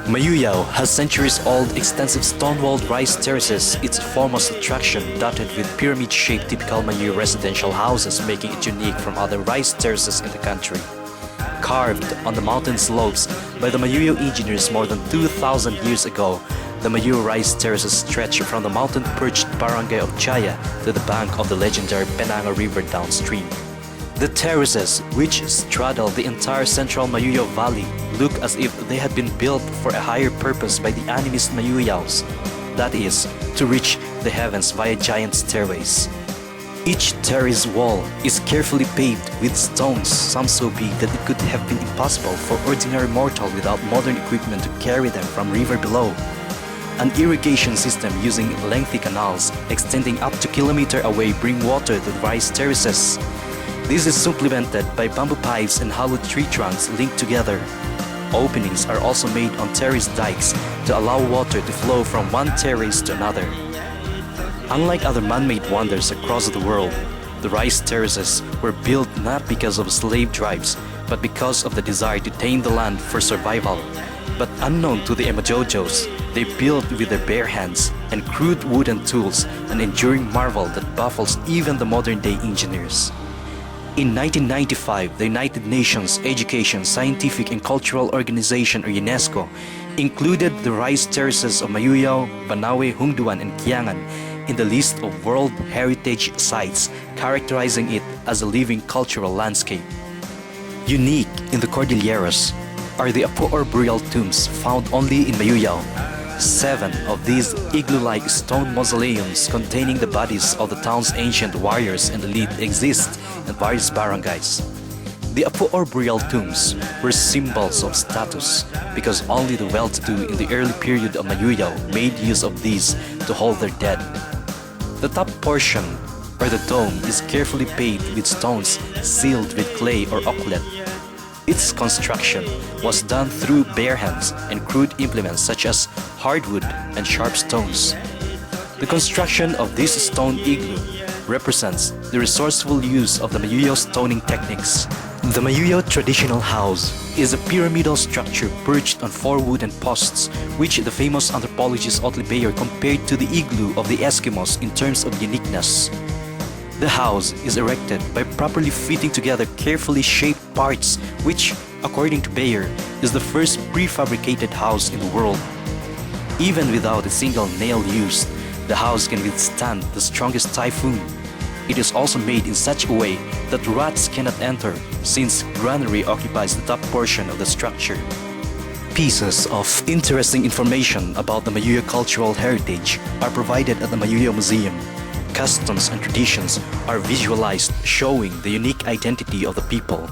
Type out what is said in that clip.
Mayoyao has centuries-old extensive stone-walled rice terraces, its foremost attraction, dotted with pyramid-shaped typical Mayoyao residential houses, making it unique from other rice terraces in the country. Carved on the mountain slopes by the Mayoyao engineers more than 2,000 years ago, the Mayoyao rice terraces stretch from the mountain-perched barangay of Chaya to the bank of the legendary Penanga River downstream. The terraces, which straddle the entire central Mayoyao Valley, look as if they had been built for a higher purpose by the animist Mayoyaos, that is, to reach the heavens via giant stairways. Each terrace wall is carefully paved with stones, some so big that it could have been impossible for ordinary mortal without modern equipment to carry them from river below. An irrigation system using lengthy canals extending up to kilometer away bring water to the rice terraces. This is supplemented by bamboo pipes and hollow tree trunks linked together. Openings are also made on terrace dikes to allow water to flow from one terrace to another. Unlike other man-made wonders across the world, the rice terraces were built not because of slave drives, but because of the desire to tame the land for survival. But unknown to the Emojojos, they built with their bare hands and crude wooden tools, an enduring marvel that baffles even the modern-day engineers. In 1995, the United Nations Education, Scientific and Cultural Organization or UNESCO included the rice terraces of Mayoyao, Banawe, Hungduan and Kiangan in the list of World Heritage Sites, characterizing it as a living cultural landscape. Unique in the Cordilleras are the Apo or burial tombs found only in Mayoyao. 7 of these igloo-like stone mausoleums containing the bodies of the town's ancient warriors and elite exist in various barangays. The Apo or burial tombs were symbols of status because only the well-to-do in the early period of Mayoyao made use of these to hold their dead. The top portion, or the dome, is carefully paved with stones sealed with clay or ochlet. Its construction was done through bare hands and crude implements such as hardwood and sharp stones. The construction of this stone igloo represents the resourceful use of the Mayoyao stoning techniques. The Mayoyao traditional house is a pyramidal structure perched on 4 wooden posts, which the famous anthropologist Otley Bayer compared to the igloo of the Eskimos in terms of uniqueness. The house is erected by properly fitting together carefully shaped parts, which, according to Bayer, is the first prefabricated house in the world. Even without a single nail used, the house can withstand the strongest typhoon. It is also made in such a way that rats cannot enter, since granary occupies the top portion of the structure. Pieces of interesting information about the Mayoyao cultural heritage are provided at the Mayoyao Museum. Customs and traditions are visualized, showing the unique identity of the people.